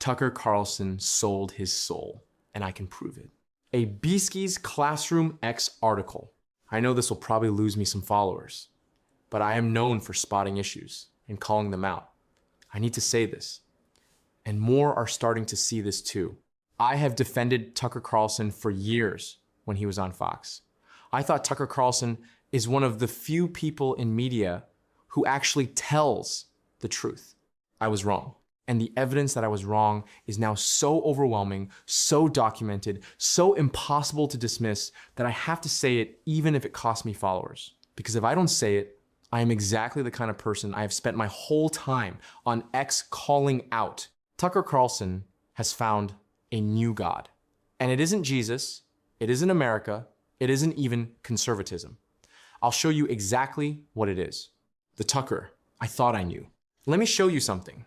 Tucker Carlson sold his soul, and I can prove it. A Beeski's Classroom X article. I know this will probably lose me some followers, but I am known for spotting issues and calling them out. I need to say this, and more are starting to see this too. I have defended Tucker Carlson for years when he was on Fox. I thought Tucker Carlson is one of the few people in media who actually tells the truth. I was wrong. And the evidence that I was wrong is now so overwhelming, so documented, so impossible to dismiss that I have to say it even if it costs me followers. Because if I don't say it, I am exactly the kind of person I have spent my whole time on X calling out. Tucker Carlson has found a new God. And it isn't Jesus, it isn't America, it isn't even conservatism. I'll show you exactly what it is. The Tucker I thought I knew. Let me show you something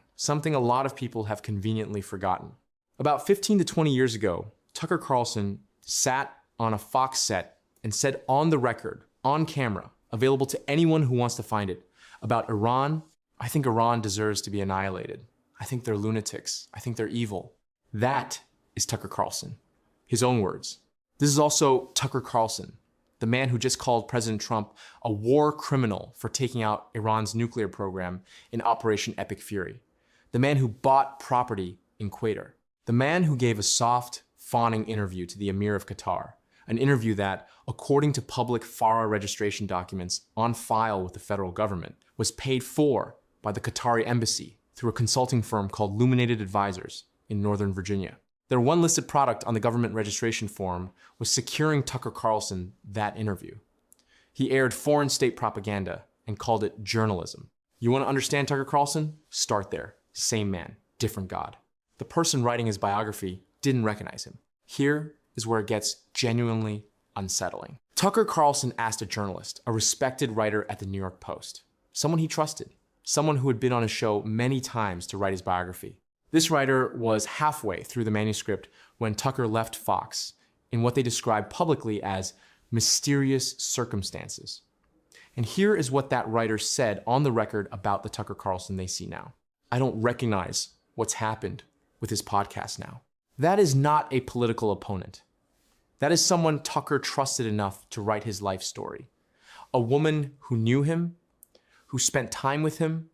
a lot of people have conveniently forgotten. About 15 to 20 years ago, Tucker Carlson sat on a Fox set and said on the record, on camera, available to anyone who wants to find it, about Iran, I think Iran deserves to be annihilated. I think they're lunatics. I think they're evil. That is Tucker Carlson. His own words. This is also Tucker Carlson, the man who just called President Trump a war criminal for taking out Iran's nuclear program in Operation Epic Fury. The man who bought property in Qatar. The man who gave a soft, fawning interview to the Emir of Qatar. An interview that, according to public FARA registration documents on file with the federal government, was paid for by the Qatari embassy through a consulting firm called Illuminated Advisors in Northern Virginia. Their one listed product on the government registration form was securing Tucker Carlson that interview. He aired foreign state propaganda and called it journalism. You want to understand Tucker Carlson? Start there. Same man, different God. The person writing his biography didn't recognize him. Here is where it gets genuinely unsettling. Tucker Carlson asked a journalist, a respected writer at the New York Post, someone he trusted, someone who had been on his show many times to write his biography. This writer was halfway through the manuscript when Tucker left Fox in what they described publicly as mysterious circumstances. And here is what that writer said on the record about the Tucker Carlson they see now. I don't recognize what's happened with his podcast now. That is not a political opponent. That is someone Tucker trusted enough to write his life story. A woman who knew him, who spent time with him,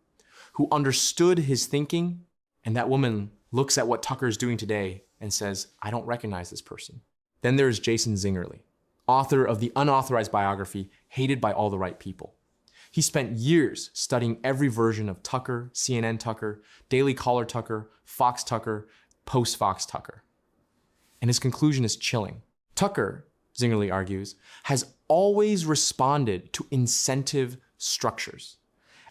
who understood his thinking, and that woman looks at what Tucker is doing today and says, I don't recognize this person. Then there's Jason Zingerle, author of the unauthorized biography, Hated by All the Right People. He spent years studying every version of Tucker, CNN Tucker, Daily Caller Tucker, Fox Tucker, post-Fox Tucker. And his conclusion is chilling. Tucker, Zingerle argues, has always responded to incentive structures.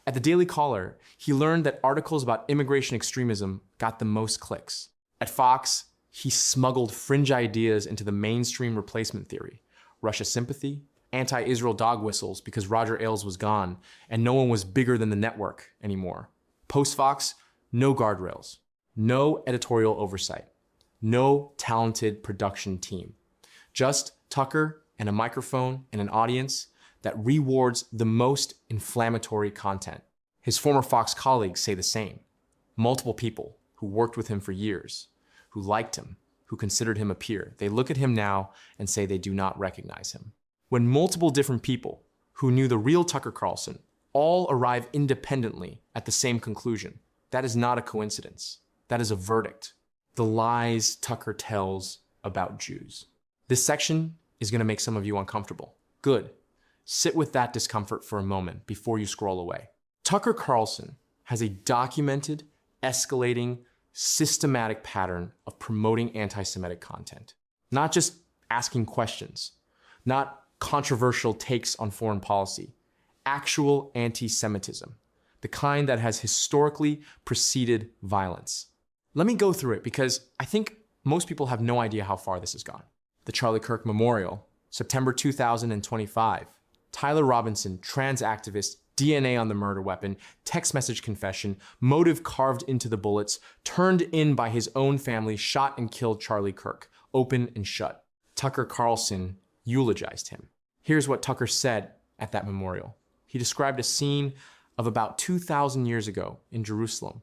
At the Daily Caller, he learned that articles about immigration extremism got the most clicks. At Fox, he smuggled fringe ideas into the mainstream replacement theory, Russia sympathy, anti-Israel dog whistles because Roger Ailes was gone and no one was bigger than the network anymore. Post-Fox, no guardrails, no editorial oversight, no talented production team. Just Tucker and a microphone and an audience that rewards the most inflammatory content. His former Fox colleagues say the same. Multiple people who worked with him for years, who liked him, who considered him a peer, they look at him now and say they do not recognize him. When multiple different people who knew the real Tucker Carlson all arrive independently at the same conclusion, that is not a coincidence. That is a verdict. The lies Tucker tells about Jews. This section is going to make some of you uncomfortable. Good. Sit with that discomfort for a moment before you scroll away. Tucker Carlson has a documented, escalating, systematic pattern of promoting anti-Semitic content. Not just asking questions, not controversial takes on foreign policy, actual anti-Semitism, the kind that has historically preceded violence. Let me go through it because I think most people have no idea how far this has gone. The Charlie Kirk Memorial, September 2025. Tyler Robinson, trans activist, DNA on the murder weapon, text message confession, motive carved into the bullets, turned in by his own family, shot and killed Charlie Kirk, open and shut. Tucker Carlson eulogized him. Here's what Tucker said at that memorial. He described a scene of about 2,000 years ago in Jerusalem,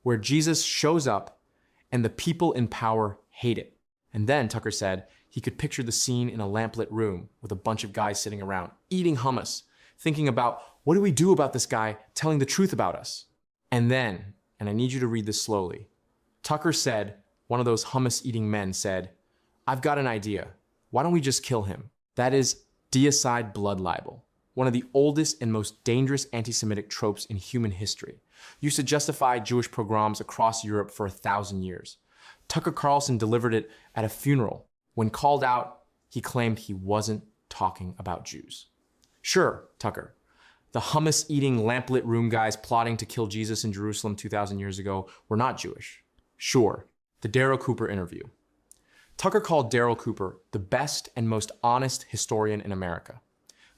where Jesus shows up and the people in power hate it. And then, Tucker said, he could picture the scene in a lamplit room with a bunch of guys sitting around, eating hummus, thinking about, what do we do about this guy telling the truth about us? And then, and I need you to read this slowly, Tucker said, one of those hummus-eating men said, I've got an idea. Why don't we just kill him? That is deicide blood libel, one of the oldest and most dangerous anti-Semitic tropes in human history, used to justify Jewish pogroms across Europe for 1,000 years. Tucker Carlson delivered it at a funeral. When called out, he claimed he wasn't talking about Jews. Sure, Tucker, the hummus-eating, lamplit room guys plotting to kill Jesus in Jerusalem 2,000 years ago were not Jewish. Sure, the Darryl Cooper interview. Tucker called Darryl Cooper the best and most honest historian in America.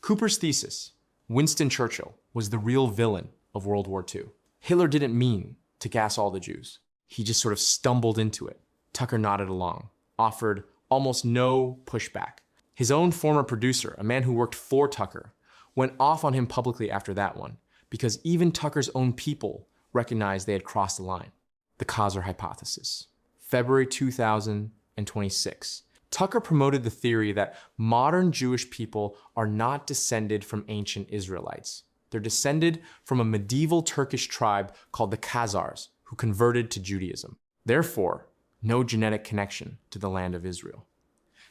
Cooper's thesis, Winston Churchill was the real villain of World War II. Hitler didn't mean to gas all the Jews. He just sort of stumbled into it. Tucker nodded along, offered almost no pushback. His own former producer, a man who worked for Tucker, went off on him publicly after that one, because even Tucker's own people recognized they had crossed the line. The Kaiser hypothesis. February 2026. Tucker promoted the theory that modern Jewish people are not descended from ancient Israelites. They're descended from a medieval Turkish tribe called the Khazars, who converted to Judaism. Therefore, no genetic connection to the land of Israel.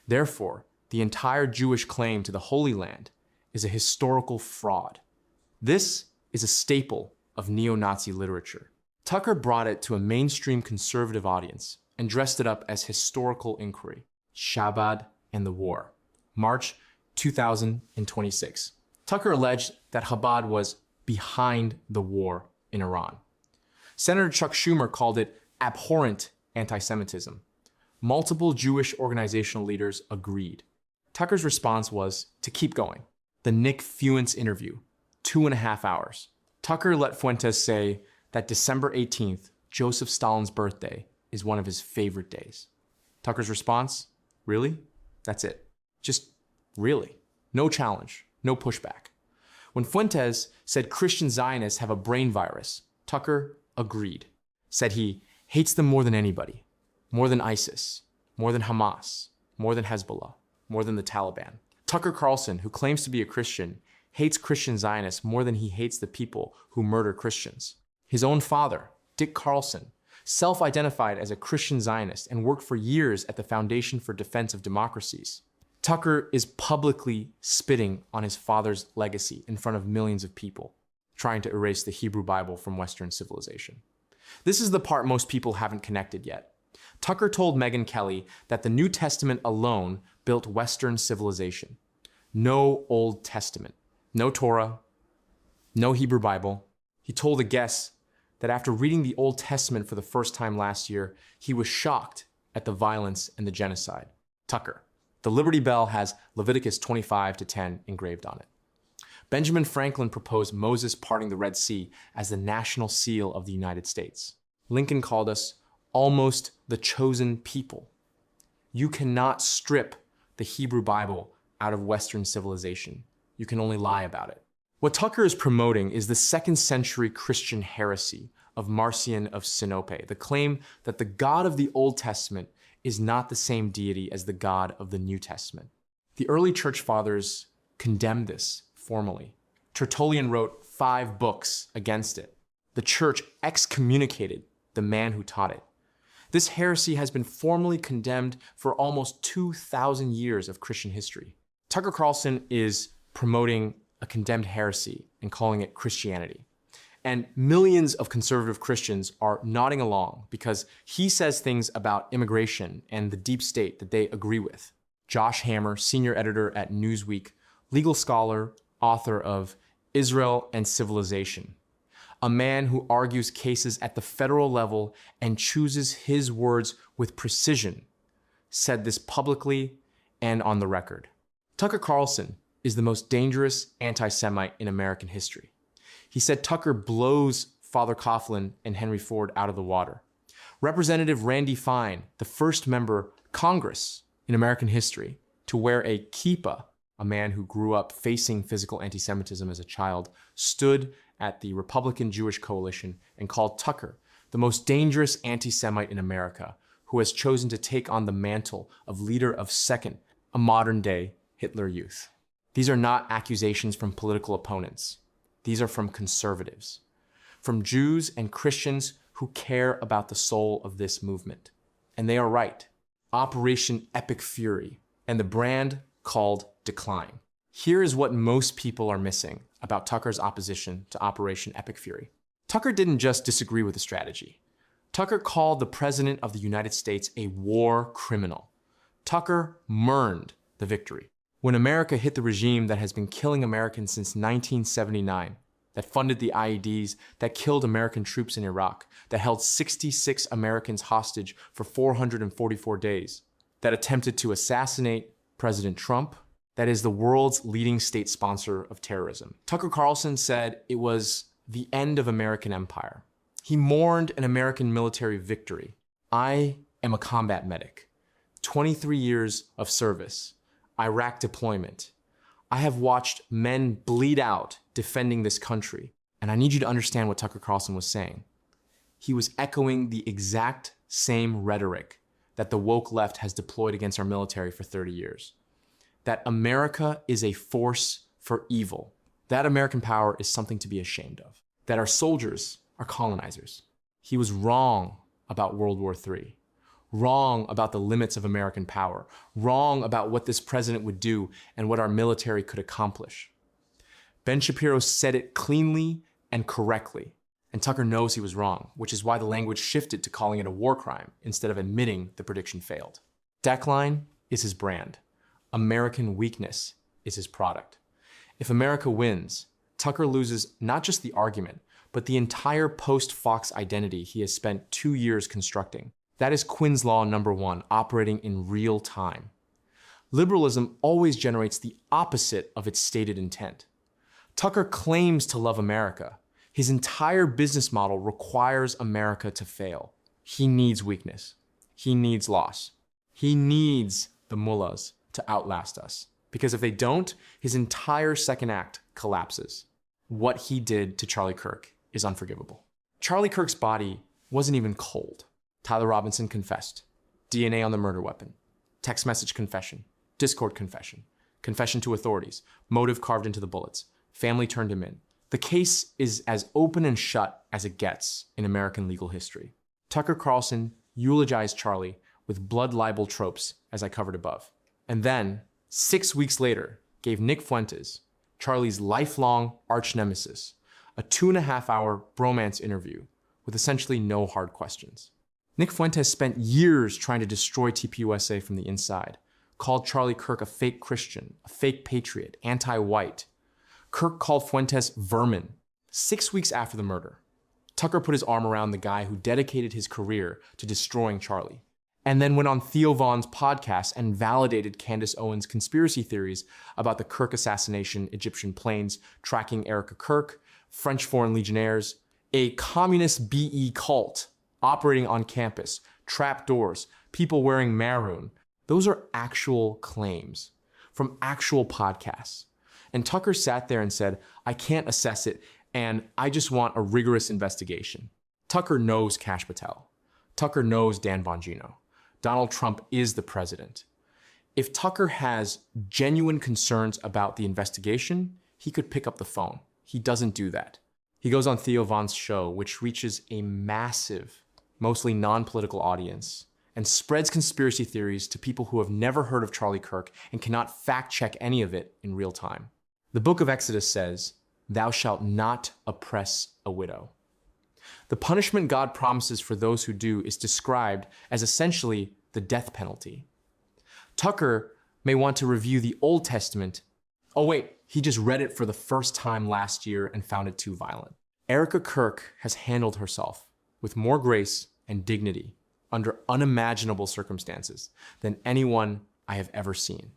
Therefore, the entire Jewish claim to the Holy Land is a historical fraud. This is a staple of neo-Nazi literature. Tucker brought it to a mainstream conservative audience and dressed it up as historical inquiry. Shabbat and the War, March 2026. Tucker alleged that Chabad was behind the war in Iran. Senator Chuck Schumer called it abhorrent anti-Semitism. Multiple Jewish organizational leaders agreed. Tucker's response was to keep going. The Nick Fuent's interview, 2.5 hours. Tucker let Fuentes say that December 18th, Joseph Stalin's birthday, is one of his favorite days. Tucker's response, really? That's it. Just really. No challenge, no pushback. When Fuentes said Christian Zionists have a brain virus, Tucker agreed. Said he hates them more than anybody, more than ISIS, more than Hamas, more than Hezbollah, more than the Taliban. Tucker Carlson, who claims to be a Christian, hates Christian Zionists more than he hates the people who murder Christians. His own father, Dick Carlson, self-identified as a Christian Zionist and worked for years at the Foundation for Defense of Democracies. Tucker is publicly spitting on his father's legacy in front of millions of people, trying to erase the Hebrew Bible from Western civilization. This is the part most people haven't connected yet. Tucker told Megyn Kelly that the New Testament alone built Western civilization. No Old Testament, no Torah, no Hebrew Bible. He told a guest that after reading the Old Testament for the first time last year, he was shocked at the violence and the genocide. Tucker. The Liberty Bell has Leviticus 25:10 engraved on it. Benjamin Franklin proposed Moses parting the Red Sea as the national seal of the United States. Lincoln called us almost the chosen people. You cannot strip the Hebrew Bible out of Western civilization. You can only lie about it. What Tucker is promoting is the 2nd century Christian heresy of Marcion of Sinope, the claim that the God of the Old Testament is not the same deity as the God of the New Testament. The early church fathers condemned this formally. Tertullian wrote 5 books against it. The church excommunicated the man who taught it. This heresy has been formally condemned for almost 2,000 years of Christian history. Tucker Carlson is promoting a condemned heresy and calling it Christianity. And millions of conservative Christians are nodding along because he says things about immigration and the deep state that they agree with. Josh Hammer, senior editor at Newsweek, legal scholar, author of Israel and Civilization, a man who argues cases at the federal level and chooses his words with precision, said this publicly and on the record. Tucker Carlson is the most dangerous anti-Semite in American history. He said Tucker blows Father Coughlin and Henry Ford out of the water. Representative Randy Fine, the first member Congress in American history to wear a kippah, a man who grew up facing physical anti-Semitism as a child, stood at the Republican Jewish Coalition and called Tucker the most dangerous anti-Semite in America, who has chosen to take on the mantle of leader of second, a modern-day Hitler Youth. These are not accusations from political opponents. These are from conservatives, from Jews and Christians who care about the soul of this movement. And they are right. Operation Epic Fury and the brand called Decline. Here is what most people are missing about Tucker's opposition to Operation Epic Fury. Tucker didn't just disagree with the strategy. Tucker called the President of the United States a war criminal. Tucker mourned the victory. When America hit the regime that has been killing Americans since 1979, that funded the IEDs, that killed American troops in Iraq, that held 66 Americans hostage for 444 days, that attempted to assassinate President Trump, that is the world's leading state sponsor of terrorism. Tucker Carlson said it was the end of American empire. He mourned an American military victory. I am a combat medic. 23 years of service, Iraq deployment. I have watched men bleed out defending this country. And I need you to understand what Tucker Carlson was saying. He was echoing the exact same rhetoric that the woke left has deployed against our military for 30 years. That America is a force for evil. That American power is something to be ashamed of. That our soldiers are colonizers. He was wrong about World War III. Wrong about the limits of American power. Wrong about what this president would do and what our military could accomplish. Ben Shapiro said it cleanly and correctly. And Tucker knows he was wrong, which is why the language shifted to calling it a war crime instead of admitting the prediction failed. Decline is his brand. American weakness is his product. If America wins, Tucker loses not just the argument, but the entire post-Fox identity he has spent 2 years constructing. That is Quinn's Law number 1, operating in real time. Liberalism always generates the opposite of its stated intent. Tucker claims to love America. His entire business model requires America to fail. He needs weakness. He needs loss. He needs the mullahs to outlast us. Because if they don't, his entire second act collapses. What he did to Charlie Kirk is unforgivable. Charlie Kirk's body wasn't even cold. Tyler Robinson confessed. DNA on the murder weapon. Text message confession. Discord confession. Confession to authorities. Motive carved into the bullets. Family turned him in. The case is as open and shut as it gets in American legal history. Tucker Carlson eulogized Charlie with blood libel tropes, as I covered above. And then, 6 weeks later, gave Nick Fuentes, Charlie's lifelong arch nemesis, a 2.5-hour bromance interview with essentially no hard questions. Nick Fuentes spent years trying to destroy TPUSA from the inside, called Charlie Kirk a fake Christian, a fake patriot, anti-white. Kirk called Fuentes vermin. 6 weeks after the murder, Tucker put his arm around the guy who dedicated his career to destroying Charlie, and then went on Theo Vaughn's podcast and validated Candace Owens' conspiracy theories about the Kirk assassination, Egyptian planes tracking Erica Kirk, French Foreign Legionnaires, a communist BE cult operating on campus, trapdoors, people wearing maroon. Those are actual claims from actual podcasts. And Tucker sat there and said, I can't assess it, and I just want a rigorous investigation. Tucker knows Kash Patel. Tucker knows Dan Bongino. Donald Trump is the president. If Tucker has genuine concerns about the investigation, he could pick up the phone. He doesn't do that. He goes on Theo Vaughn's show, which reaches a massive, mostly non-political audience, and spreads conspiracy theories to people who have never heard of Charlie Kirk and cannot fact-check any of it in real time. The book of Exodus says, "Thou shalt not oppress a widow." The punishment God promises for those who do is described as essentially the death penalty. Tucker may want to review the Old Testament. Oh wait, he just read it for the first time last year and found it too violent. Erica Kirk has handled herself with more grace and dignity under unimaginable circumstances than anyone I have ever seen.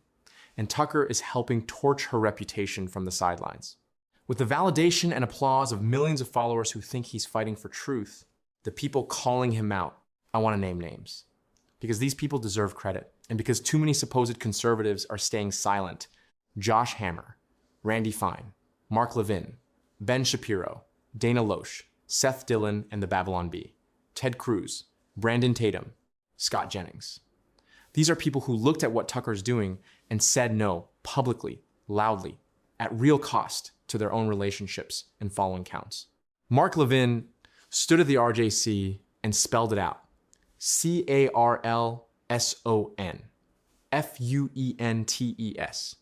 And Tucker is helping torch her reputation from the sidelines. With the validation and applause of millions of followers who think he's fighting for truth, the people calling him out, I want to name names. Because these people deserve credit, and because too many supposed conservatives are staying silent. Josh Hammer, Randy Fine, Mark Levin, Ben Shapiro, Dana Loesch, Seth Dillon, and the Babylon Bee. Ted Cruz, Brandon Tatum, Scott Jennings. These are people who looked at what Tucker's doing and said no publicly, loudly, at real cost to their own relationships and following counts. Mark Levin stood at the RJC and spelled it out. Carlson, Fuentes,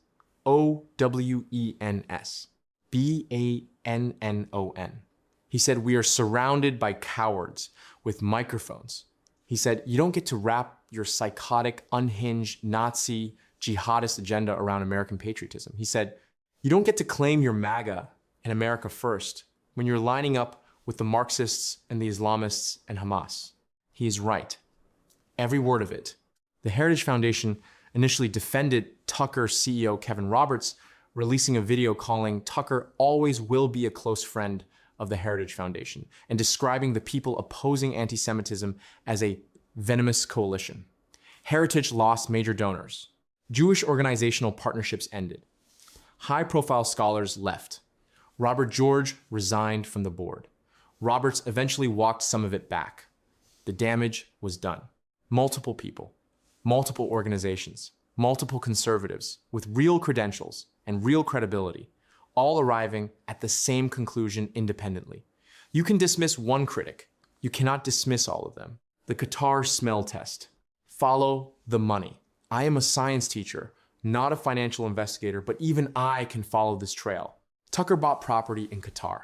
Owens, Bannon. He said, we are surrounded by cowards with microphones. He said, you don't get to wrap your psychotic, unhinged, Nazi, jihadist agenda around American patriotism. He said, you don't get to claim your MAGA and America first when you're lining up with the Marxists and the Islamists and Hamas. He is right. Every word of it. The Heritage Foundation initially defended Tucker CEO Kevin Roberts, releasing a video calling Tucker always will be a close friend of the Heritage Foundation and describing the people opposing anti-Semitism as a venomous coalition. Heritage lost major donors. Jewish organizational partnerships ended. High-profile scholars left. Robert George resigned from the board. Roberts eventually walked some of it back. The damage was done. Multiple people, multiple organizations, multiple conservatives with real credentials and real credibility, all arriving at the same conclusion independently. You can dismiss one critic. You cannot dismiss all of them. The Qatar smell test. Follow the money. I am a science teacher, not a financial investigator, but even I can follow this trail. Tucker bought property in Qatar.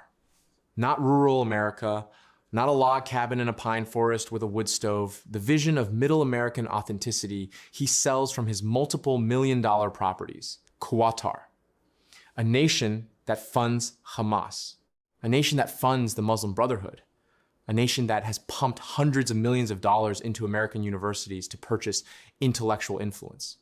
Not rural America, not a log cabin in a pine forest with a wood stove. The vision of middle American authenticity he sells from his multiple million-dollar properties. Qatar. A nation that funds Hamas. A nation that funds the Muslim Brotherhood. A nation that has pumped hundreds of millions of dollars into American universities to purchase intellectual influence.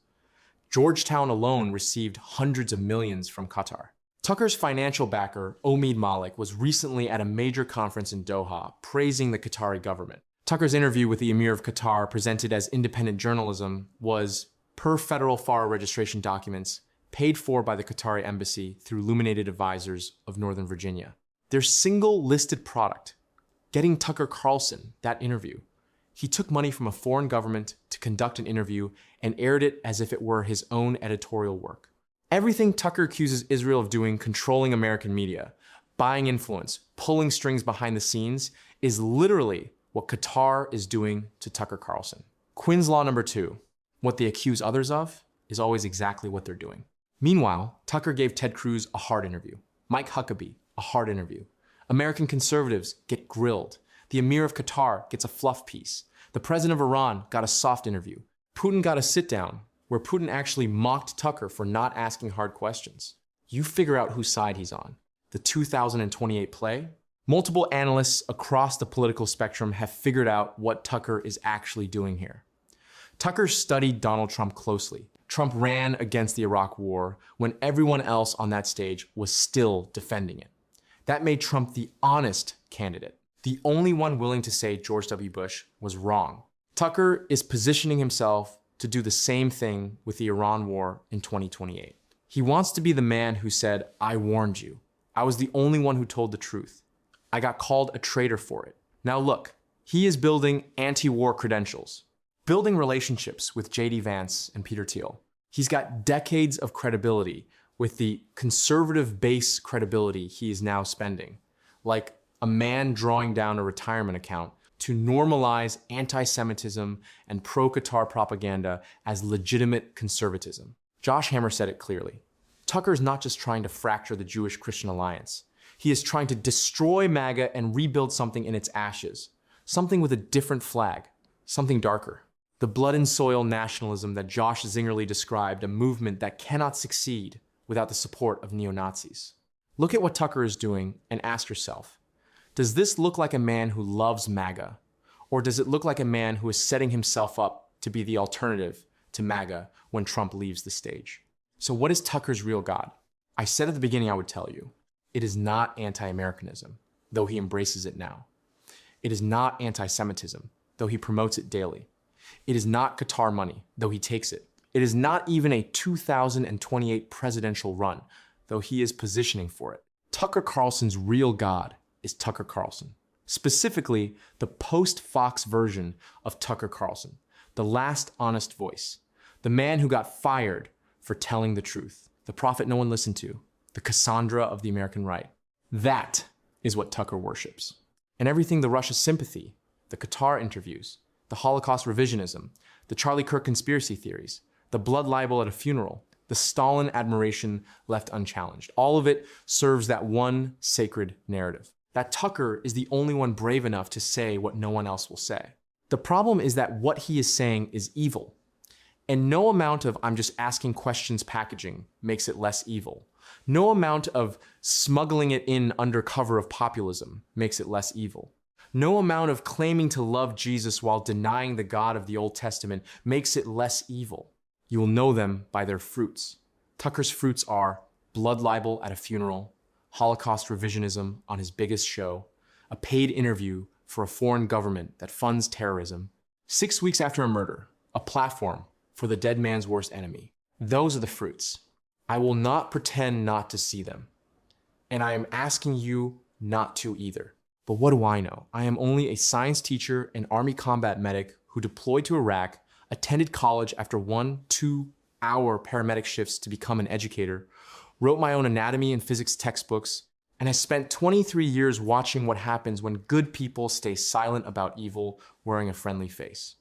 Georgetown alone received hundreds of millions from Qatar. Tucker's financial backer, Omid Malik, was recently at a major conference in Doha praising the Qatari government. Tucker's interview with the Emir of Qatar, presented as independent journalism, was, per federal FARA registration documents, paid for by the Qatari embassy through Illuminated Advisors of Northern Virginia. Their single listed product, getting Tucker Carlson that interview. He took money from a foreign government to conduct an interview and aired it as if it were his own editorial work. Everything Tucker accuses Israel of doing, controlling American media, buying influence, pulling strings behind the scenes, is literally what Qatar is doing to Tucker Carlson. Quinn's Law number 2, what they accuse others of is always exactly what they're doing. Meanwhile, Tucker gave Ted Cruz a hard interview, Mike Huckabee a hard interview. American conservatives get grilled. The Emir of Qatar gets a fluff piece. The president of Iran got a soft interview. Putin got a sit down, where Putin actually mocked Tucker for not asking hard questions. You figure out whose side he's on. The 2028 play? Multiple analysts across the political spectrum have figured out what Tucker is actually doing here. Tucker studied Donald Trump closely. Trump ran against the Iraq War when everyone else on that stage was still defending it. That made Trump the honest candidate, the only one willing to say George W. Bush was wrong. Tucker is positioning himself to do the same thing with the Iran war in 2028. He wants to be the man who said, I warned you. I was the only one who told the truth. I got called a traitor for it. Now look, he is building anti-war credentials, building relationships with J.D. Vance and Peter Thiel. He's got decades of credibility with the conservative base credibility he is now spending, like a man drawing down a retirement account to normalize anti-Semitism and pro-Qatar propaganda as legitimate conservatism. Josh Hammer said it clearly. Tucker is not just trying to fracture the Jewish-Christian alliance. He is trying to destroy MAGA and rebuild something in its ashes, something with a different flag, something darker. The blood and soil nationalism that Josh Zingerle described, a movement that cannot succeed without the support of neo-Nazis. Look at what Tucker is doing and ask yourself, does this look like a man who loves MAGA? Or does it look like a man who is setting himself up to be the alternative to MAGA when Trump leaves the stage? So what is Tucker's real God? I said at the beginning I would tell you. It is not anti-Americanism, though he embraces it now. It is not anti-Semitism, though he promotes it daily. It is not Qatar money, though he takes it. It is not even a 2028 presidential run, though he is positioning for it. Tucker Carlson's real God is Tucker Carlson. specifically the post-Fox version of Tucker Carlson, the last honest voice, the man who got fired for telling the truth, the prophet no one listened to, the Cassandra of the American right. That is what Tucker worships. And everything the Russia sympathy, the Qatar interviews, the Holocaust revisionism, the Charlie Kirk conspiracy theories, the blood libel at a funeral, the Stalin admiration left unchallenged. All of it serves that one sacred narrative. That Tucker is the only one brave enough to say what no one else will say. The problem is that what he is saying is evil. And no amount of "I'm just asking questions" packaging makes it less evil. No amount of smuggling it in under cover of populism makes it less evil. No amount of claiming to love Jesus while denying the God of the Old Testament makes it less evil. You will know them by their fruits. Tucker's fruits are blood libel at a funeral, Holocaust revisionism on his biggest show, a paid interview for a foreign government that funds terrorism, 6 weeks after a murder, a platform for the dead man's worst enemy. Those are the fruits. I will not pretend not to see them. And I am asking you not to either. But what do I know? I am only a science teacher and Army combat medic who deployed to Iraq, attended college after 1-2 hour paramedic shifts to become an educator, wrote my own anatomy and physics textbooks, and has spent 23 years watching what happens when good people stay silent about evil, wearing a friendly face.